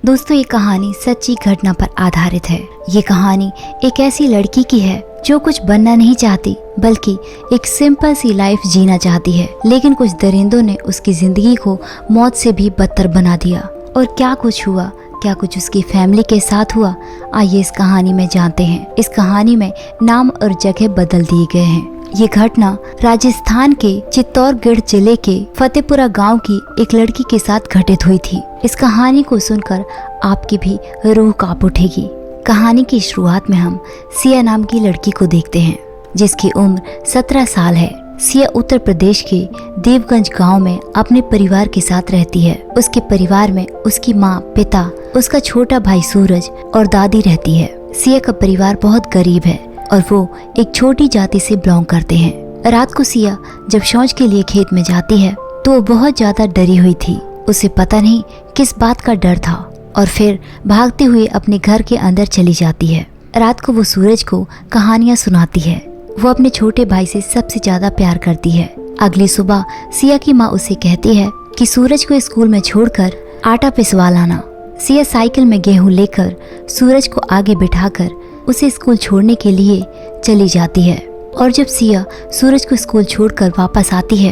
दोस्तों, ये कहानी सच्ची घटना पर आधारित है। ये कहानी एक ऐसी लड़की की है जो कुछ बनना नहीं चाहती बल्कि एक सिंपल सी लाइफ जीना चाहती है, लेकिन कुछ दरिंदों ने उसकी जिंदगी को मौत से भी बदतर बना दिया। और क्या कुछ हुआ, क्या कुछ उसकी फैमिली के साथ हुआ, आइए इस कहानी में जानते हैं। इस कहानी में नाम और जगह बदल दिए गए हैं। ये घटना राजस्थान के चित्तौड़गढ़ जिले के फतेहपुरा गांव की एक लड़की के साथ घटित हुई थी। इस कहानी को सुनकर आपकी भी रूह कांप उठेगी। कहानी की शुरुआत में हम सिया नाम की लड़की को देखते हैं, जिसकी उम्र 17 साल है। सिया उत्तर प्रदेश के देवगंज गांव में अपने परिवार के साथ रहती है। उसके परिवार में उसकी माँ, पिता, उसका छोटा भाई सूरज और दादी रहती है। सिया का परिवार बहुत गरीब है और वो एक छोटी जाति से बिलोंग करते हैं। रात को सिया जब शौच के लिए खेत में जाती है तो वो बहुत ज्यादा डरी हुई थी। उसे पता नहीं किस बात का डर था और फिर भागते हुए अपने घर के अंदर चली जाती है। रात को वो सूरज को कहानियां सुनाती है। वो अपने छोटे भाई से सबसे ज्यादा प्यार करती है। अगली सुबह सिया की माँ उसे कहती है कि सूरज को स्कूल में छोड़कर आटा पिसवा लाना। सिया साइकिल में गेहूं लेकर सूरज को आगे बिठाकर उसे स्कूल छोड़ने के लिए चली जाती है। और जब सिया सूरज को स्कूल छोड़कर वापस आती है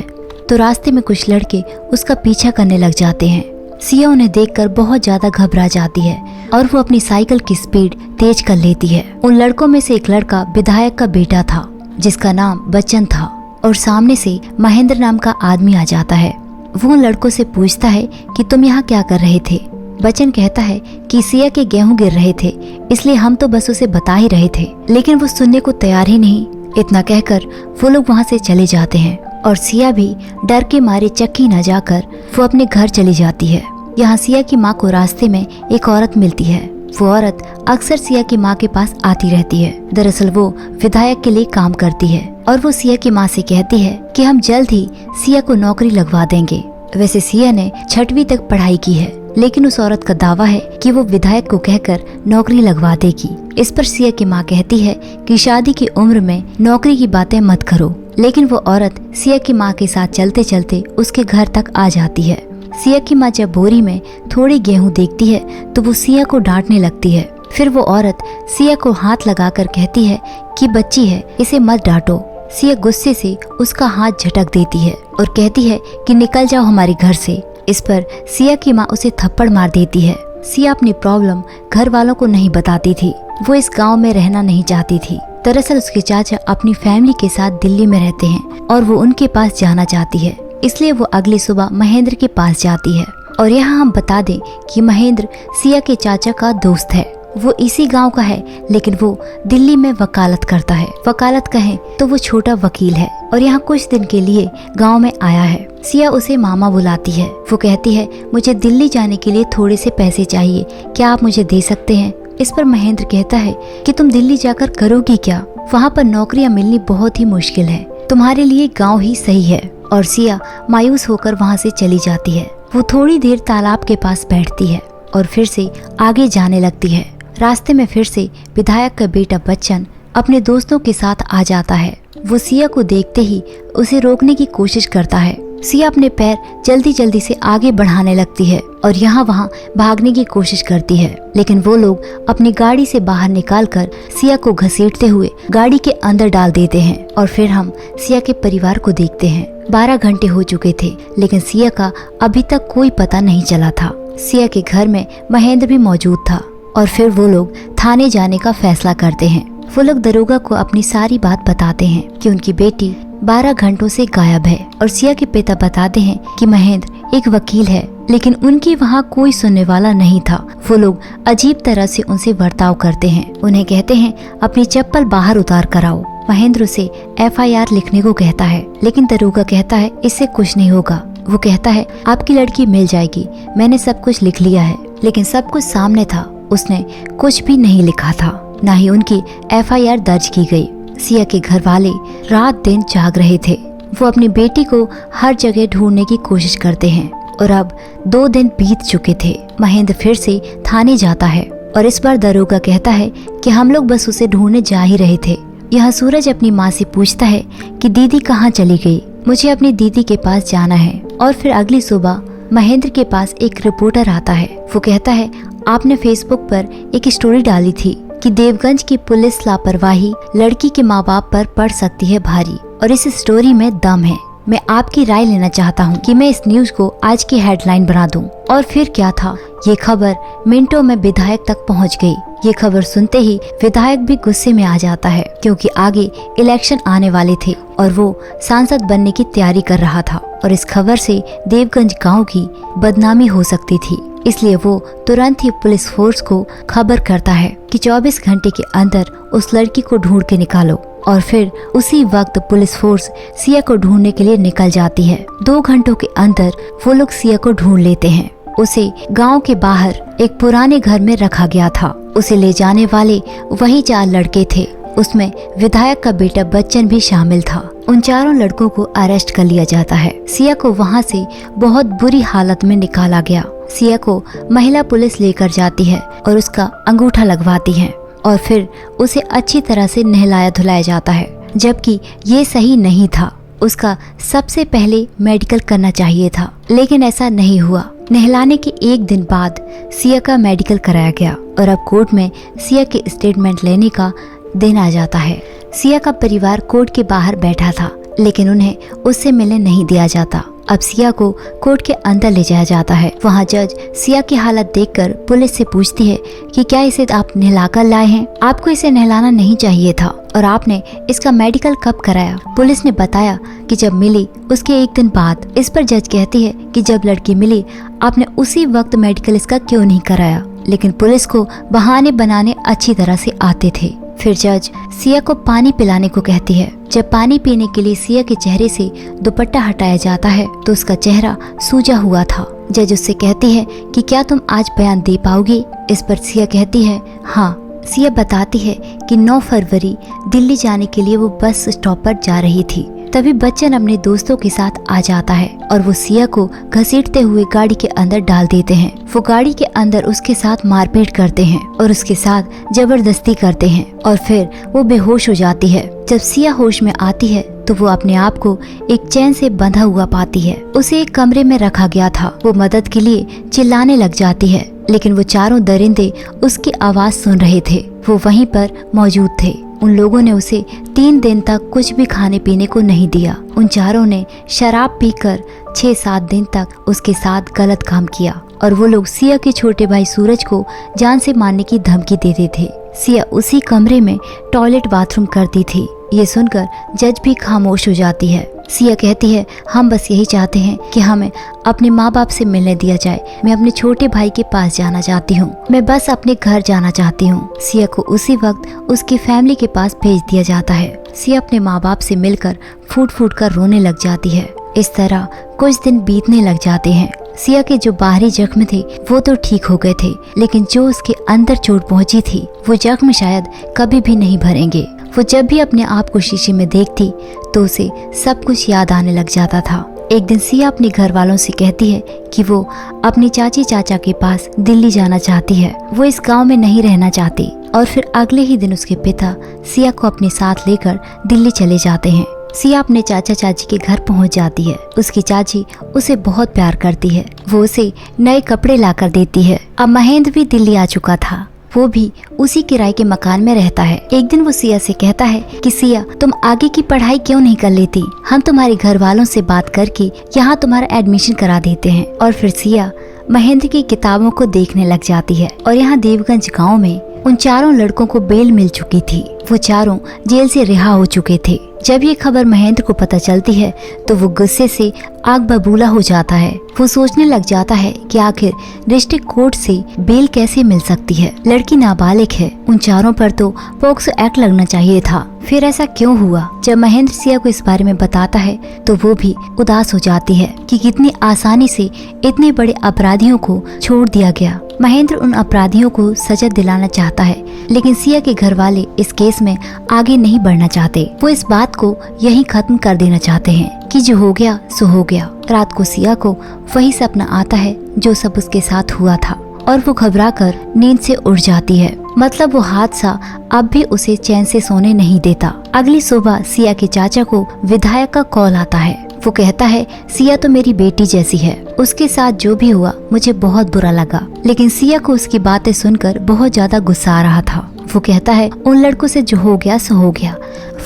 तो रास्ते में कुछ लड़के उसका पीछा करने लग जाते हैं। सिया उन्हें देखकर बहुत ज्यादा घबरा जाती है और वो अपनी साइकिल की स्पीड तेज कर लेती है। उन लड़कों में से एक लड़का विधायक का बेटा था, जिसका नाम बच्चन था, और सामने से महेंद्र नाम का आदमी आ जाता है। वो उन लड़कों से पूछता है कि तुम यहाँ क्या कर रहे थे। बच्चन कहता है कि सिया के गेहूं गिर रहे थे, इसलिए हम तो बस उसे बता ही रहे थे, लेकिन वो सुनने को तैयार ही नहीं। इतना कहकर वो लोग वहाँ से चले जाते हैं और सिया भी डर के मारे चक्की न जाकर वो अपने घर चली जाती है। यहाँ सिया की माँ को रास्ते में एक औरत मिलती है। वो औरत अक्सर सिया की माँ के पास आती रहती है। दरअसल वो विधायक के लिए काम करती है और वो सिया की माँ से कहती है कि हम जल्द ही सिया को नौकरी लगवा देंगे। वैसे सिया ने 6वीं तक पढ़ाई की है, लेकिन उस औरत का दावा है कि वो विधायक को कहकर नौकरी लगवा देगी। इस पर सिया की माँ कहती है कि शादी की उम्र में नौकरी की बातें मत करो, लेकिन वो औरत सिया की माँ के साथ चलते चलते उसके घर तक आ जाती है। सिया की माँ जब बोरी में थोड़ी गेहूं देखती है तो वो सिया को डांटने लगती है। फिर वो औरत सिया को हाथ लगाकर कहती है कि बच्ची है, इसे मत डांटो। सिया गुस्से से उसका हाथ झटक देती है और कहती है कि निकल जाओ हमारे घर से। इस पर सिया की माँ उसे थप्पड़ मार देती है। सिया अपनी प्रॉब्लम घर वालों को नहीं बताती थी। वो इस गांव में रहना नहीं चाहती थी। दरअसल उसके चाचा अपनी फैमिली के साथ दिल्ली में रहते हैं और वो उनके पास जाना चाहती है, इसलिए वो अगली सुबह महेंद्र के पास जाती है। और यहाँ हम बता दें कि महेंद्र सिया के चाचा का दोस्त है। वो इसी गांव का है, लेकिन वो दिल्ली में वकालत करता है। वकालत कहें तो वो छोटा वकील है और यहाँ कुछ दिन के लिए गांव में आया है। सिया उसे मामा बुलाती है। वो कहती है मुझे दिल्ली जाने के लिए थोड़े से पैसे चाहिए, क्या आप मुझे दे सकते हैं। इस पर महेंद्र कहता है कि तुम दिल्ली जाकर करोगी क्या, वहाँ पर नौकरियाँ मिलनी बहुत ही मुश्किल है, तुम्हारे लिए गाँव ही सही है। और सिया मायूस होकर वहाँ से चली जाती है। वो थोड़ी देर तालाब के पास बैठती है और फिर से आगे जाने लगती है। रास्ते में फिर से विधायक का बेटा बच्चन अपने दोस्तों के साथ आ जाता है। वो सिया को देखते ही उसे रोकने की कोशिश करता है। सिया अपने पैर जल्दी जल्दी से आगे बढ़ाने लगती है और यहाँ वहाँ भागने की कोशिश करती है, लेकिन वो लोग अपनी गाड़ी से बाहर निकालकर सिया को घसीटते हुए गाड़ी के अंदर डाल देते हैं। और फिर हम सिया के परिवार को देखते हैं। 12 घंटे हो चुके थे, लेकिन सिया का अभी तक कोई पता नहीं चला था। सिया के घर में महेंद्र भी मौजूद था और फिर वो लोग थाने जाने का फैसला करते हैं। वो लोग दरोगा को अपनी सारी बात बताते हैं कि उनकी बेटी 12 घंटों से गायब है। और सिया के पिता बताते हैं कि महेंद्र एक वकील है, लेकिन उनकी वहाँ कोई सुनने वाला नहीं था। वो लोग अजीब तरह से उनसे बर्ताव करते हैं। उन्हें कहते हैं अपनी चप्पल बाहर उतार कर आओ। महेंद्र उसे FIR लिखने को कहता है, लेकिन दरोगा कहता है इससे कुछ नहीं होगा। वो कहता है आपकी लड़की मिल जाएगी, मैंने सब कुछ लिख लिया है। लेकिन सब कुछ सामने था, उसने कुछ भी नहीं लिखा था, न ही उनकी FIR दर्ज की गई। सिया के घर वाले रात दिन जाग रहे थे। वो अपनी बेटी को हर जगह ढूंढने की कोशिश करते हैं और अब 2 दिन बीत चुके थे। महेंद्र फिर से थाने जाता है और इस बार दरोगा कहता है कि हम लोग बस उसे ढूंढने जा ही रहे थे। यहाँ सूरज अपनी माँ से पूछता है कि दीदी कहाँ चली गई, मुझे अपनी दीदी के पास जाना है। और फिर अगली सुबह महेंद्र के पास एक रिपोर्टर आता है। वो कहता है आपने फेसबुक पर एक स्टोरी डाली थी कि देवगंज की पुलिस लापरवाही लड़की के माँ बाप पर पड़ सकती है भारी, और इस स्टोरी में दम है। मैं आपकी राय लेना चाहता हूँ कि मैं इस न्यूज को आज की हेडलाइन बना दूं। और फिर क्या था, ये खबर मिनटों में विधायक तक पहुँच गई। ये खबर सुनते ही विधायक भी गुस्से में आ जाता है, क्योंकि आगे इलेक्शन आने वाले थे और वो सांसद बनने की तैयारी कर रहा था, और इस खबर से देवगंज गांव की बदनामी हो सकती थी। इसलिए वो तुरंत ही पुलिस फोर्स को खबर करता है कि 24 घंटे के अंदर उस लड़की को ढूंढ के निकालो। और फिर उसी वक्त पुलिस फोर्स सिया को ढूंढने के लिए निकल जाती है। 2 घंटों के अंदर वो लोग सिया को ढूंढ लेते हैं। उसे गांव के बाहर एक पुराने घर में रखा गया था। उसे ले जाने वाले वही 4 लड़के थे। उसमें विधायक का बेटा बच्चन भी शामिल था। उन चारों लड़कों को अरेस्ट कर लिया जाता है। सिया को वहां से बहुत बुरी हालत में निकाला गया। सिया को महिला पुलिस लेकर जाती है और उसका अंगूठा लगवाती है, और फिर उसे अच्छी तरह से नहलाया धुलाया जाता है, जबकि ये सही नहीं था। उसका सबसे पहले मेडिकल करना चाहिए था, लेकिन ऐसा नहीं हुआ। नहलाने के 1 दिन बाद सिया का मेडिकल कराया गया और अब कोर्ट में सिया के स्टेटमेंट लेने का दिन आ जाता है। सिया का परिवार कोर्ट के बाहर बैठा था, लेकिन उन्हें उससे मिलने नहीं दिया जाता। अब सिया को कोर्ट के अंदर ले जाया जाता है। वहाँ जज सिया की हालत देखकर पुलिस से पूछती है कि क्या इसे आप नहलाकर लाए हैं? आपको इसे नहलाना नहीं चाहिए था, और आपने इसका मेडिकल कब कराया? पुलिस ने बताया कि जब मिली उसके 1 दिन बाद। इस पर जज कहती है कि जब लड़की मिली आपने उसी वक्त मेडिकल इसका क्यों नहीं कराया? लेकिन पुलिस को बहाने बनाने अच्छी तरह से आते थे। फिर जज सिया को पानी पिलाने को कहती है। जब पानी पीने के लिए सिया के चेहरे से दुपट्टा हटाया जाता है तो उसका चेहरा सूजा हुआ था। जज उससे कहती है कि क्या तुम आज बयान दे पाओगी? इस पर सिया कहती है हाँ। सिया बताती है कि 9 फरवरी दिल्ली जाने के लिए वो बस स्टॉप पर जा रही थी। तभी बच्चन अपने दोस्तों के साथ आ जाता है और वो सिया को घसीटते हुए गाड़ी के अंदर डाल देते हैं। वो गाड़ी के अंदर उसके साथ मारपीट करते हैं और उसके साथ जबरदस्ती करते हैं, और फिर वो बेहोश हो जाती है। जब सिया होश में आती है तो वो अपने आप को एक चैन से बंधा हुआ पाती है। उसे एक कमरे में रखा गया था। वो मदद के लिए चिल्लाने लग जाती है, लेकिन वो चारों दरिंदे उसकी आवाज सुन रहे थे। वो वहीं पर मौजूद थे। उन लोगों ने उसे 3 दिन तक कुछ भी खाने पीने को नहीं दिया। उन चारों ने शराब पीकर 6-7 दिन तक उसके साथ गलत काम किया, और वो लोग सिया के छोटे भाई सूरज को जान से मारने की धमकी देते थे। सिया उसी कमरे में टॉयलेट बाथरूम करती थी। ये सुनकर जज भी खामोश हो जाती है। सिया कहती है हम बस यही चाहते हैं कि हमें अपने माँ बाप से मिलने दिया जाए। मैं अपने छोटे भाई के पास जाना चाहती हूँ। मैं बस अपने घर जाना चाहती हूँ। सिया को उसी वक्त उसकी फैमिली के पास भेज दिया जाता है। सिया अपने माँ बाप से मिलकर फूट फूट कर रोने लग जाती है। इस तरह कुछ दिन बीतने लग जाते हैं। सिया के जो बाहरी जख्म थे वो तो ठीक हो गए थे, लेकिन जो उसके अंदर चोट पहुंची थी वो जख्म शायद कभी भी नहीं भरेंगे। वो जब भी अपने आप को शीशे में देखती तो उसे सब कुछ याद आने लग जाता था। एक दिन सिया अपने घर वालों से कहती है कि वो अपनी चाची चाचा के पास दिल्ली जाना चाहती है। वो इस गांव में नहीं रहना चाहती। और फिर अगले ही दिन उसके पिता सिया को अपने साथ लेकर दिल्ली चले जाते हैं। सिया अपने चाचा चाची के घर पहुंच जाती है। उसकी चाची उसे बहुत प्यार करती है। वो उसे नए कपड़े लाकर देती है। अब महेंद्र भी दिल्ली आ चुका था। वो भी उसी किराए के मकान में रहता है। एक दिन वो सिया से कहता है कि सिया तुम आगे की पढ़ाई क्यों नहीं कर लेती? हम तुम्हारे घर वालों से बात करके यहाँ तुम्हारा एडमिशन करा देते हैं। और फिर सिया महेंद्र की किताबों को देखने लग जाती है। और यहाँ देवगंज गाँव में उन चारों लड़कों को बेल मिल चुकी थी। वो चारों जेल से रिहा हो चुके थे। जब ये खबर महेंद्र को पता चलती है तो वो गुस्से से आग बबूला हो जाता है। वो सोचने लग जाता है कि आखिर डिस्ट्रिक्ट कोर्ट से बेल कैसे मिल सकती है? लड़की नाबालिग है। उन चारों पर तो पॉक्सो एक्ट लगना चाहिए था। फिर ऐसा क्यों हुआ? जब महेंद्र सिया को इस बारे में बताता है तो वो भी उदास हो जाती है कि कितनी आसानी से इतने बड़े अपराधियों को छोड़ दिया गया। महेंद्र उन अपराधियों को सजा दिलाना चाहता है, लेकिन सिया के घर वाले इस केस में आगे नहीं बढ़ना चाहते। वो इस बात को यहीं खत्म कर देना चाहते हैं कि जो हो गया सो हो गया। रात को सिया को वही सपना आता है जो सब उसके साथ हुआ था, और वो घबराकर नींद से उठ जाती है। मतलब वो हादसा अब भी उसे चैन से सोने नहीं देता। अगली सुबह सिया के चाचा को विधायक का कॉल आता है। वो कहता है सिया तो मेरी बेटी जैसी है, उसके साथ जो भी हुआ मुझे बहुत बुरा लगा। लेकिन सिया को उसकी बातें सुनकर बहुत ज्यादा गुस्सा आ रहा था। वो कहता है उन लड़कों से जो हो गया सो हो गया,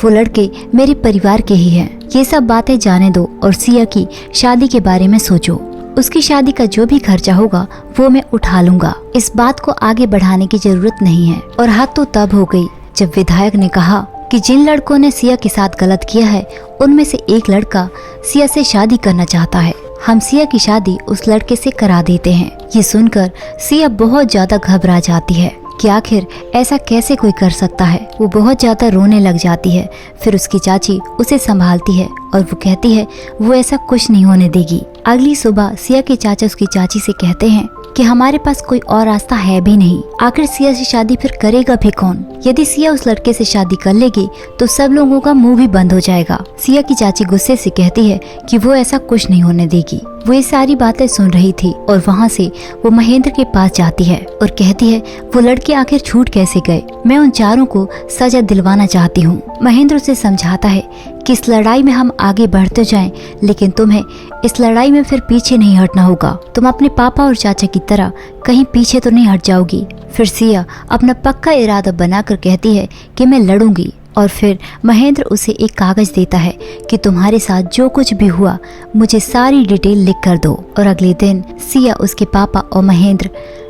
वो लड़के मेरे परिवार के ही हैं। ये सब बातें जाने दो और सिया की शादी के बारे में सोचो। उसकी शादी का जो भी खर्चा होगा वो मैं उठा लूंगा। इस बात को आगे बढ़ाने की जरूरत नहीं है। और हद तो तब हो गई जब विधायक ने कहा कि जिन लड़कों ने सिया के साथ गलत किया है उनमें से एक लड़का सिया से शादी करना चाहता है। हम सिया की शादी उस लड़के से करा देते हैं। ये सुनकर सिया बहुत ज्यादा घबरा जाती है कि आखिर ऐसा कैसे कोई कर सकता है। वो बहुत ज्यादा रोने लग जाती है। फिर उसकी चाची उसे संभालती है और वो कहती है वो ऐसा कुछ नहीं होने देगी। अगली सुबह सिया के चाचा उसकी चाची से कहते हैं कि हमारे पास कोई और रास्ता है भी नहीं, आखिर सिया से शादी फिर करेगा भी कौन? यदि सिया उस लड़के से शादी कर लेगी तो सब लोगों का मुंह भी बंद हो जाएगा। सिया की चाची गुस्से से कहती है कि वो ऐसा कुछ नहीं होने देगी। वो ये सारी बातें सुन रही थी और वहाँ से वो महेंद्र के पास जाती है और कहती है वो लड़के आखिर छूट कैसे गए, मैं उन चारों को सजा दिलवाना चाहती हूँ। महेंद्र उसे समझाता है कि इस लड़ाई में हम आगे बढ़ते जाएं, लेकिन तुम्हें इस लड़ाई में फिर पीछे नहीं हटना होगा। तुम अपने पापा और चाचा की तरह कहीं पीछे तो नहीं हट जाओगी। फिर सिया अपना पक्का इरादा बनाकर कहती है कि मैं लड़ूंगी। और फिर महेंद्र उसे एक कागज देता है कि तुम्हारे साथ जो कुछ भी हुआ मुझे सारी डिटेल लिख कर दो। और अगले दिन सिया, उसके पापा और महेंद्र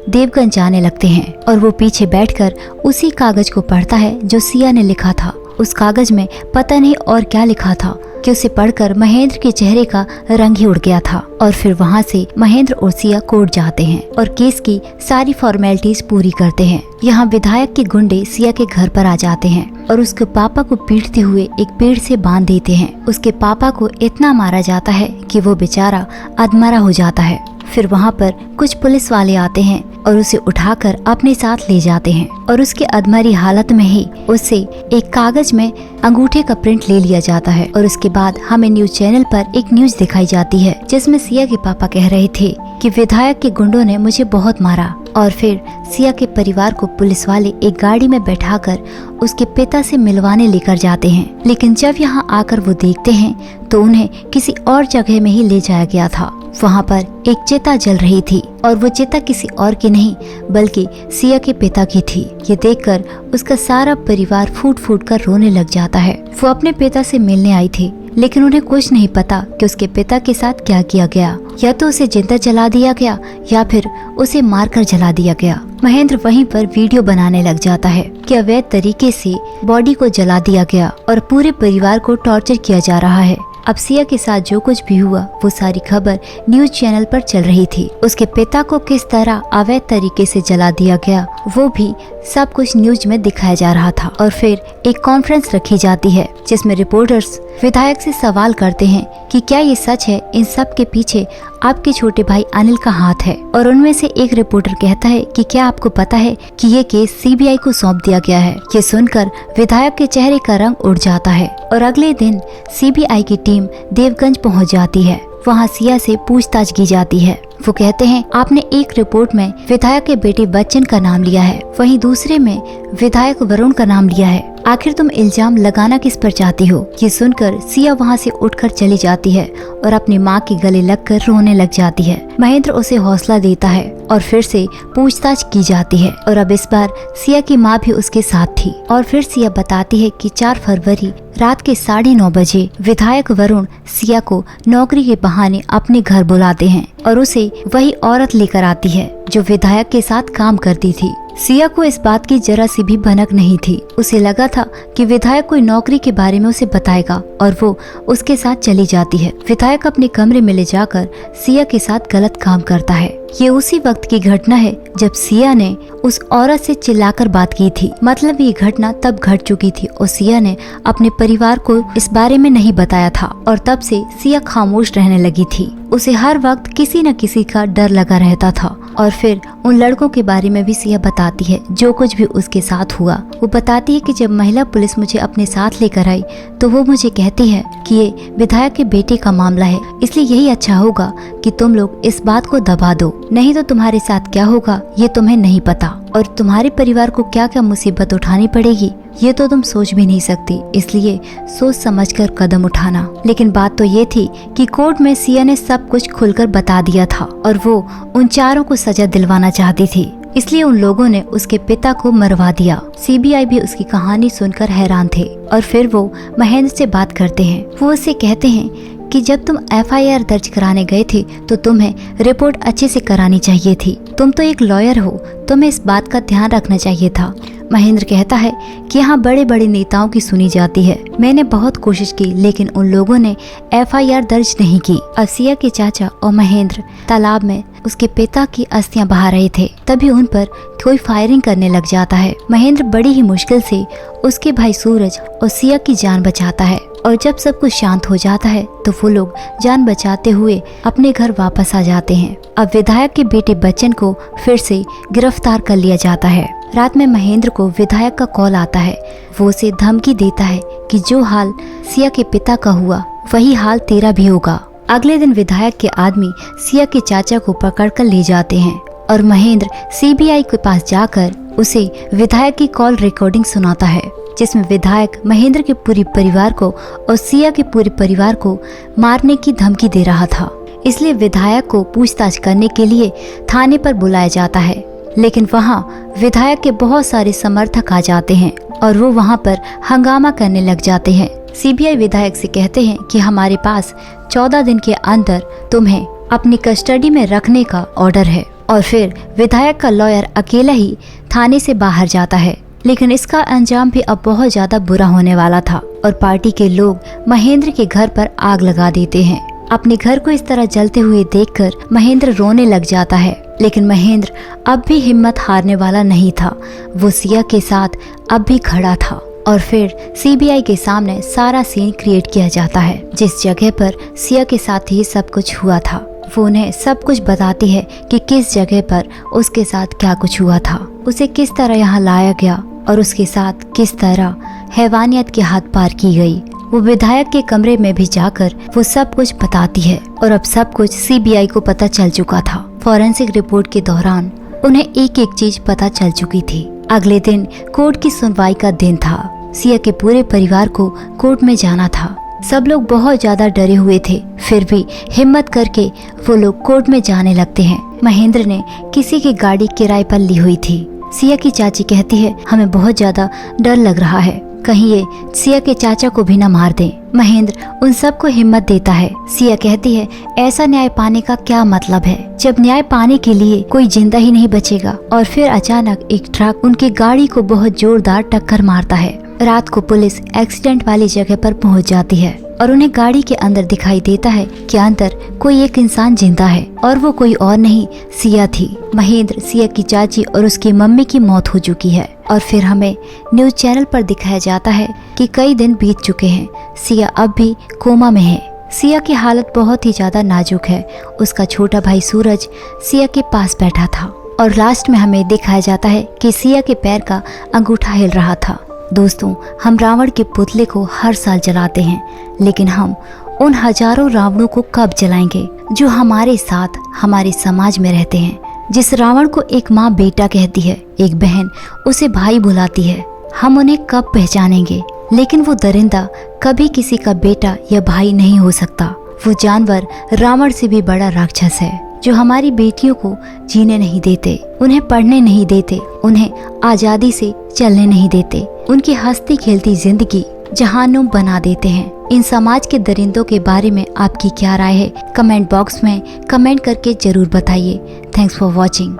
देवगंज जाने लगते हैं और वो पीछे बैठकर उसी कागज को पढ़ता है जो सिया ने लिखा था। उस कागज में पता नहीं और क्या लिखा था कि उसे पढ़कर महेंद्र के चेहरे का रंग ही उड़ गया था। और फिर वहाँ से महेंद्र और सिया कोर्ट जाते हैं और केस की सारी फॉर्मेलिटीज पूरी करते हैं। यहाँ विधायक के गुंडे सिया के घर पर आ जाते हैं और उसके पापा को पीटते हुए एक पेड़ से बांध देते हैं। उसके पापा को इतना मारा जाता है कि वो बेचारा अधमरा हो जाता है। फिर वहाँ पर कुछ पुलिस वाले आते हैं और उसे उठाकर अपने साथ ले जाते हैं और उसकी अधमरी हालत में ही उससे एक कागज में अंगूठे का प्रिंट ले लिया जाता है। और उसके बाद हमें न्यूज चैनल पर एक न्यूज दिखाई जाती है जिसमें सिया के पापा कह रहे थे कि विधायक के गुंडों ने मुझे बहुत मारा। और फिर सिया के परिवार को पुलिस वाले एक गाड़ी में बैठाकर उसके पिता से मिलवाने लेकर जाते हैं। लेकिन जब यहाँ आकर वो देखते हैं तो उन्हें किसी और जगह में ही ले जाया गया था। वहाँ पर एक चिता जल रही थी और वो चिता किसी और की नहीं बल्कि सिया के पिता की थी। ये देखकर उसका सारा परिवार फूट फूट कर रोने लग जाता है। वो अपने पिता से मिलने आई थी लेकिन उन्हें कुछ नहीं पता कि उसके पिता के साथ क्या किया गया। या तो उसे जिंदा जला दिया गया या फिर उसे मारकर जला दिया गया। महेंद्र वहीं पर वीडियो बनाने लग जाता है कि अवैध तरीके से बॉडी को जला दिया गया और पूरे परिवार को टॉर्चर किया जा रहा है। अब सिया के साथ जो कुछ भी हुआ वो सारी खबर न्यूज चैनल पर चल रही थी। उसके पिता को किस तरह अवैध तरीके से जला दिया गया वो भी सब कुछ न्यूज में दिखाया जा रहा था। और फिर एक कॉन्फ्रेंस रखी जाती है जिसमें रिपोर्टर्स विधायक से सवाल करते हैं कि क्या ये सच है इन सब के पीछे आपके छोटे भाई अनिल का हाथ है। और उनमें से एक रिपोर्टर कहता है कि क्या आपको पता है कि ये केस सीबीआई को सौंप दिया गया है। ये सुनकर विधायक के चेहरे का रंग उड़ जाता है और अगले दिन सीबीआई की टीम देवगंज पहुंच जाती है। वहाँ सिया से पूछताछ की जाती है। वो कहते हैं आपने एक रिपोर्ट में विधायक के बेटे बच्चन का नाम लिया है, वहीं दूसरे में विधायक वरुण का नाम लिया है। आखिर तुम इल्जाम लगाना किस पर चाहती हो? ये सुनकर सिया वहाँ से उठकर चली जाती है और अपनी माँ के गले लगकर रोने लग जाती है। महेंद्र उसे हौसला देता है और फिर से पूछताछ की जाती है और अब इस बार सिया की माँ भी उसके साथ थी। और फिर सिया बताती है कि 4 फरवरी रात के 9:30 बजे विधायक वरुण सिया को नौकरी के बहाने अपने घर बुलाते हैं और उसे वही औरत लेकर आती है जो विधायक के साथ काम करती थी। सिया को इस बात की जरा सी भी भनक नहीं थी। उसे लगा था कि विधायक कोई नौकरी के बारे में उसे बताएगा और वो उसके साथ चली जाती है। विधायक अपने कमरे में ले जाकर सिया के साथ गलत काम करता है। ये उसी वक्त की घटना है जब सिया ने उस औरत से चिल्लाकर बात की थी। मतलब ये घटना तब घट चुकी थी और सिया ने अपने परिवार को इस बारे में नहीं बताया था और तब से सिया खामोश रहने लगी थी। उसे हर वक्त किसी न किसी का डर लगा रहता था। और फिर उन लड़कों के बारे में भी सिया बताती है जो कुछ भी उसके साथ हुआ। वो बताती है कि जब महिला पुलिस मुझे अपने साथ लेकर आई तो वो मुझे कहती है कि ये विधायक के बेटे का मामला है, इसलिए यही अच्छा होगा कि तुम लोग इस बात को दबा दो, नहीं तो तुम्हारे साथ क्या होगा ये तुम्हें नहीं पता और तुम्हारे परिवार को क्या क्या मुसीबत उठानी पड़ेगी ये तो तुम सोच भी नहीं सकती, इसलिए सोच समझकर कदम उठाना। लेकिन बात तो ये थी कि कोर्ट में सिया ने सब कुछ खुलकर बता दिया था और वो उन चारों को सजा दिलवाना चाहती थी, इसलिए उन लोगों ने उसके पिता को मरवा दिया। सीबीआई भी उसकी कहानी सुनकर हैरान थे और फिर वो महेंद्र से बात करते हैं। वो उससे कहते हैं कि जब तुम एफआईआर दर्ज कराने गए थे तो तुम्हें रिपोर्ट अच्छे से करानी चाहिए थी। तुम तो एक लॉयर हो, तुम्हें इस बात का ध्यान रखना चाहिए था। महेंद्र कहता है कि यहाँ बड़े बड़े नेताओं की सुनी जाती है। मैंने बहुत कोशिश की लेकिन उन लोगों ने एफआईआर दर्ज नहीं की। अब सिया के चाचा और महेंद्र तालाब में उसके पिता की अस्थियां बहा रहे थे, तभी उन पर कोई फायरिंग करने लग जाता है। महेंद्र बड़ी ही मुश्किल से उसके भाई सूरज और सिया की जान बचाता है और जब सब कुछ शांत हो जाता है तो वो लोग जान बचाते हुए अपने घर वापस आ जाते हैं। अब विधायक के बेटे बच्चन को फिर से गिरफ्तार कर लिया जाता है। रात में महेंद्र को विधायक का कॉल आता है। वो उसे धमकी देता है कि जो हाल सिया के पिता का हुआ वही हाल तेरा भी होगा। अगले दिन विधायक के आदमी सिया के चाचा को पकड़कर ले जाते हैं और महेंद्र सीबीआई के पास जाकर उसे विधायक की कॉल रिकॉर्डिंग सुनाता है, जिसमें विधायक महेंद्र के पूरे परिवार को और सिया के पूरे परिवार को मारने की धमकी दे रहा था। इसलिए विधायक को पूछताछ करने के लिए थाने पर बुलाया जाता है, लेकिन वहाँ विधायक के बहुत सारे समर्थक आ जाते हैं और वो वहाँ पर हंगामा करने लग जाते हैं। सीबीआई विधायक से कहते हैं कि हमारे पास 14 दिन के अंदर तुम्हें अपनी कस्टडी में रखने का ऑर्डर है। और फिर विधायक का लॉयर अकेला ही थाने से बाहर जाता है, लेकिन इसका अंजाम भी अब बहुत ज्यादा बुरा होने वाला था और पार्टी के लोग महेंद्र के घर पर आग लगा देते हैं। अपने घर को इस तरह जलते हुए देखकर महेंद्र रोने लग जाता है, लेकिन महेंद्र अब भी हिम्मत हारने वाला नहीं था। वो सिया के साथ अब भी खड़ा था और फिर सीबीआई के सामने सारा सीन क्रिएट किया जाता है, जिस जगह पर सिया के साथ ही सब कुछ हुआ था। वो उन्हें सब कुछ बताती है कि किस जगह पर उसके साथ क्या कुछ हुआ था, उसे किस तरह यहाँ लाया गया और उसके साथ किस तरह हैवानियत की हद पार की गई। वो विधायक के कमरे में भी जाकर वो सब कुछ बताती है और अब सब कुछ सीबीआई को पता चल चुका था। फॉरेंसिक रिपोर्ट के दौरान उन्हें एक एक चीज पता चल चुकी थी। अगले दिन कोर्ट की सुनवाई का दिन था। सिया के पूरे परिवार को कोर्ट में जाना था। सब लोग बहुत ज्यादा डरे हुए थे, फिर भी हिम्मत करके वो लोग कोर्ट में जाने लगते हैं। महेंद्र ने किसी की गाड़ी किराए पर ली हुई थी। सिया की चाची कहती है, हमें बहुत ज्यादा डर लग रहा है, कहीं ये सिया के चाचा को भी न मार दे। महेंद्र उन सबको हिम्मत देता है। सिया कहती है, ऐसा न्याय पाने का क्या मतलब है जब न्याय पाने के लिए कोई जिंदा ही नहीं बचेगा। और फिर अचानक एक ट्रक उनकी गाड़ी को बहुत जोरदार टक्कर मारता है। रात को पुलिस एक्सीडेंट वाली जगह पर पहुंच जाती है और उन्हें गाड़ी के अंदर दिखाई देता है कि अंदर कोई एक इंसान जिंदा है और वो कोई और नहीं, सिया थी। महेंद्र, सिया की चाची और उसकी मम्मी की मौत हो चुकी है और फिर हमें न्यूज चैनल पर दिखाया जाता है कि कई दिन बीत चुके हैं। सिया अब भी कोमा में है। सिया की हालत बहुत ही ज्यादा नाजुक है। उसका छोटा भाई सूरज सिया के पास बैठा था और लास्ट में हमें दिखाया जाता है कि सिया के पैर का अंगूठा हिल रहा था। दोस्तों, हम रावण के पुतले को हर साल जलाते हैं, लेकिन हम उन हजारों रावणों को कब जलाएंगे जो हमारे साथ हमारे समाज में रहते हैं। जिस रावण को एक माँ बेटा कहती है, एक बहन उसे भाई बुलाती है, हम उन्हें कब पहचानेंगे। लेकिन वो दरिंदा कभी किसी का बेटा या भाई नहीं हो सकता। वो जानवर रावण से भी बड़ा राक्षस है जो हमारी बेटियों को जीने नहीं देते, उन्हें पढ़ने नहीं देते, उन्हें आजादी से चलने नहीं देते, उनकी हंसती खेलती जिंदगी जहानुम बना देते हैं। इन समाज के दरिंदों के बारे में आपकी क्या राय है? कमेंट बॉक्स में कमेंट करके जरूर बताइए। Thanks for watching.